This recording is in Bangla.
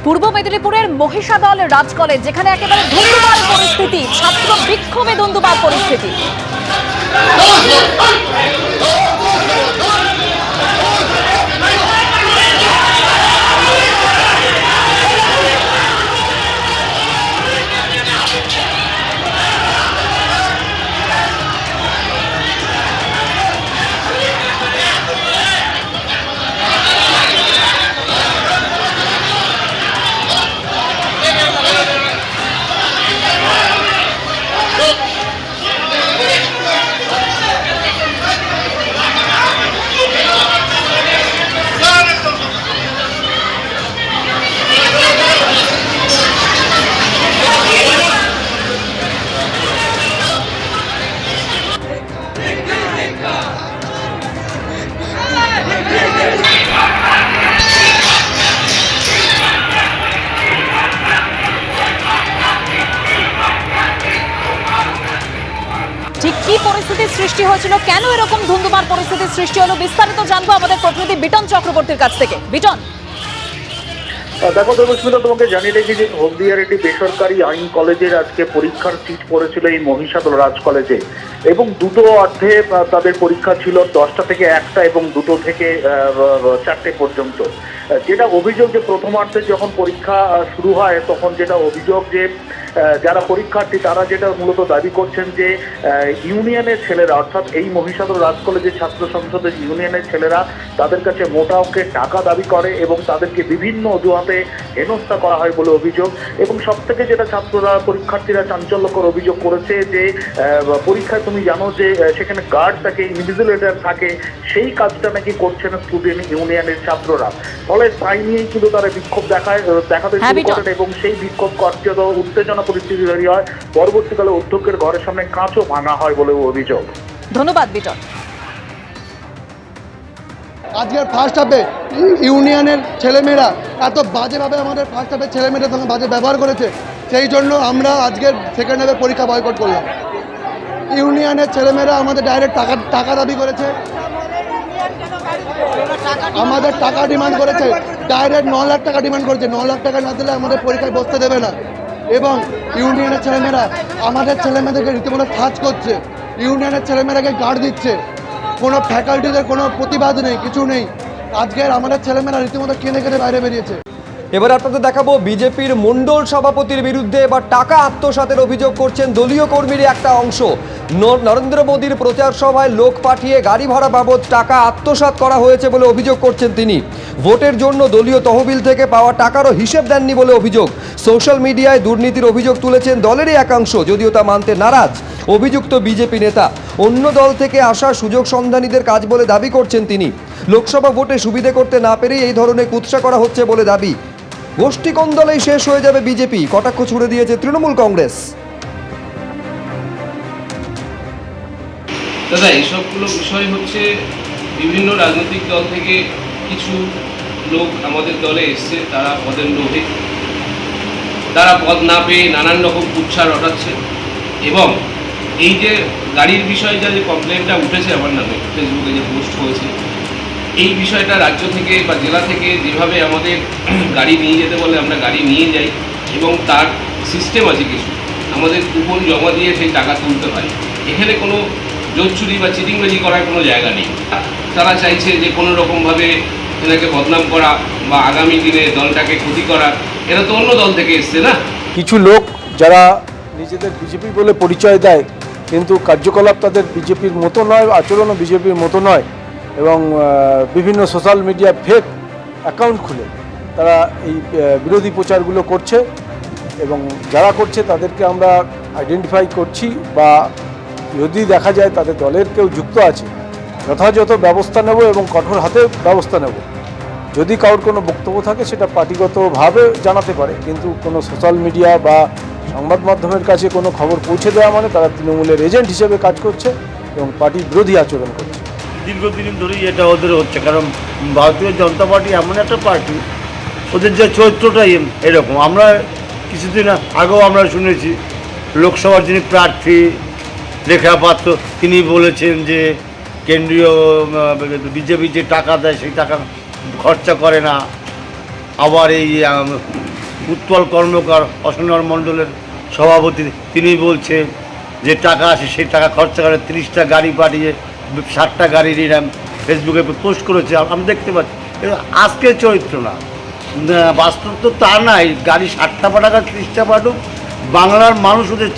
পূর্ব মেদিনীপুরের মহিষাদল রাজ কলেজ, যেখানে একেবারে ধুন্ধুমার পরিস্থিতি, ছাত্র বিক্ষোভে ধুন্ধুমার পরিস্থিতি। ঠিক কি পরিস্থিতির সৃষ্টি হয়েছিল, কেন এরকম ধুন্ধুমার পরিস্থিতির সৃষ্টি হলো, বিস্তারিত জানবো আমাদের প্রতিনিধি বিটন চক্রবর্তীর কাছ থেকে। বিটন, দেখো দেবস্মিতা, তোমাকে জানিয়ে রেখেছি যে হলদিয়ার একটি বেসরকারি আইন কলেজের আজকে পরীক্ষার সিট পড়েছিল এই মহিষাদল রাজ কলেজে, এবং দুটো অর্ধে তাদের পরীক্ষা ছিল 10টা থেকে 1টা এবং 2টো থেকে 4টে পর্যন্ত। যেটা অভিযোগ যে প্রথমার্ধে যখন পরীক্ষা শুরু হয় তখন যেটা অভিযোগ যে যারা পরীক্ষার্থী তারা যেটা মূলত দাবি করছেন যে ইউনিয়নের ছেলেরা, অর্থাৎ এই মহিষাদল রাজ কলেজের ছাত্র সংসদের ইউনিয়নের ছেলেরা তাদের কাছে মোটা অঙ্কের টাকা দাবি করে এবং তাদেরকে বিভিন্ন অজুহাতে হেনস্থা করা হয় বলে অভিযোগ। এবং সব থেকে যেটা ছাত্ররা পরীক্ষার্থীরা চাঞ্চল্যকর অভিযোগ করেছে যে পরীক্ষায় তুমি জানো যে সেখানে গার্ড থাকে, ইনভিজিলেটর থাকে, সেই কাজটা নাকি করছে না স্টুডেন্ট ইউনিয়নের ছাত্ররা। ফলে তাই নিয়েই কিন্তু তারা বিক্ষোভ দেখাতে শুরু করেন এবং সেই বিক্ষোভ কার্যত উত্তেজনা পরিস্থিতি তৈরি হয়। পরবর্তীকালে অধ্যক্ষের ঘরের সামনে কাঁচও ভাঙা হয় বলে অভিযোগ। ধন্যবাদ বিটন। আজকের ফার্স্ট হাফে ইউনিয়নের ছেলেমেয়েরা এত বাজেভাবে আমাদের ফার্স্ট হাফের ছেলেমেয়েদের সঙ্গে বাজে ব্যবহার করেছে, সেই জন্য আমরা আজকের সেকেন্ড হাফের পরীক্ষা বয়কট করলাম। ইউনিয়নের ছেলেমেয়েরা আমাদের ডাইরেক্ট টাকা দাবি করেছে, আমাদের টাকা ডিমান্ড করেছে, ডাইরেক্ট 9 লাখ টাকা ডিমান্ড করেছে। 9 লাখ টাকা না দিলে আমাদের পরীক্ষায় বসতে দেবে না। এবং ইউনিয়নের ছেলেমেয়েরা আমাদের ছেলেমেয়েদেরকে রীতিমতো সাজ করছে, ইউনিয়নের ছেলেমেয়েরাকে গার্ড দিচ্ছে, কোনো ফ্যাকাল্টিদের কোনো প্রতিবাদ নেই, কিছু নেই। আজকের আমাদের ছেলেমেয়েরা রীতিমতো কেঁদে কেঁদে বাইরে বেরিয়েছে। এবার আপনাদের দেখাবো বিজেপির মণ্ডল সভাপতির বিরুদ্ধে এবার টাকা আত্মসাতের অভিযোগ করছেন দলীয় কর্মীর একটা অংশ। নরেন্দ্র মোদীর প্রচার সভায় লোক পাঠিয়ে গাড়ি ভাড়া বাবদ টাকা আত্মসাৎ করা হয়েছে বলে অভিযোগ করছেন তিনি। ভোটের জন্য দলীয় তহবিল থেকে পাওয়া টাকারও হিসেব দেননি বলে অভিযোগ। সোশ্যাল মিডিয়ায় দুর্নীতির অভিযোগ তুলেছেন দলেরই একাংশ, যদিও তা মানতে নারাজ অভিযুক্ত বিজেপি নেতা। অন্য দল থেকে আসা সুযোগ সন্ধানীদের কাজ বলে দাবি করছেন তিনি। লোকসভা ভোটে সুবিধে করতে না পেরেই এই ধরনের কুৎসা করা হচ্ছে বলে দাবি। গোষ্ঠী কোন্দলেই শেষ হয়ে যাবে বিজেপি, কটাক্ষ ছুড়ে দিয়েছে তৃণমূল কংগ্রেস। দাদা, এইসবগুলো বিষয় হচ্ছে বিভিন্ন রাজনৈতিক দল থেকে কিছু লোক আমাদের দলে এসছে, তারা পদের লোভে, তারা পদ না পেয়ে নানান রকম কুৎসা রটাচ্ছে। এবং এই যে গাড়ির বিষয়টা, যে কমপ্লেনটা উঠেছে আমার নামে, ফেসবুকে যে পোস্ট হয়েছে, এই বিষয়টা রাজ্য থেকে বা জেলা থেকে যেভাবে আমাদের গাড়ি নিয়ে যেতে বলে আমরা গাড়ি নিয়ে যাই, এবং তার সিস্টেম আছে কিছু, আমাদের কুপন জমা দিয়ে সেই টাকা তুলতে হয়। এখানে কোনো জোচ্চুরি বা চিটিংবাজি করার কোনো জায়গা নেই। তারা চাইছে যে কোনো রকমভাবে এনাকে বদনাম করা বা আগামী দিনে দলটাকে ক্ষতি করা। এরা তো অন্য দল থেকে এসছে না। কিছু লোক যারা নিজেদের বিজেপি বলে পরিচয় দেয়, কিন্তু কার্যকলাপ তাদের বিজেপির মতো নয়, আচরণও বিজেপির মতো নয়, এবং বিভিন্ন সোশ্যাল মিডিয়া ফেক অ্যাকাউন্ট খুলে তারা এই বিরোধী প্রচারগুলো করছে। এবং যারা করছে তাদেরকে আমরা আইডেন্টিফাই করছি, বা যদি দেখা যায় তাদের দলের কেউ যুক্ত আছে, যথাযথ ব্যবস্থা নেব এবং কঠোর হাতে ব্যবস্থা নেব। যদি কারোর কোনো বক্তব্য থাকে সেটা পার্টিগতভাবে জানাতে পারে, কিন্তু কোনো সোশ্যাল মিডিয়া বা সংবাদ মাধ্যমের কাছে কোনো খবর পৌঁছে দেওয়া মানে তারা তৃণমূলের এজেন্ট হিসেবে কাজ করছে এবং পার্টি বিরোধী আচরণ করছে। দীর্ঘদিন ধরেই এটা ওদের হচ্ছে, কারণ ভারতীয় জনতা পার্টি এমন একটা পার্টি, ওদের যে চরিত্রটাই এরকম। আমরা কিছুদিন আগেও আমরা শুনেছি লোকসভার যিনি প্রার্থী রেখা পাত্র, তিনি বলেছেন যে কেন্দ্রীয় বিজেপি যে টাকা দেয় সেই টাকা খরচা করে না। আবার এই উৎপল কর্মকার অশোকনগর মণ্ডলের সভাপতি, তিনি বলছে যে টাকা আসে সেই টাকা খরচা করে 30টা গাড়ি পাঠিয়ে 60টা গাড়ি নিলাম, ফেসবুকে পোস্ট করেছে, আমি দেখতে পাচ্ছি। আজকের চরিত্র না, বাস্তব তো তা নাই। গাড়ি 60টা পাঠাক 30টা পাঠুক, বাংলার মানুষ ওদের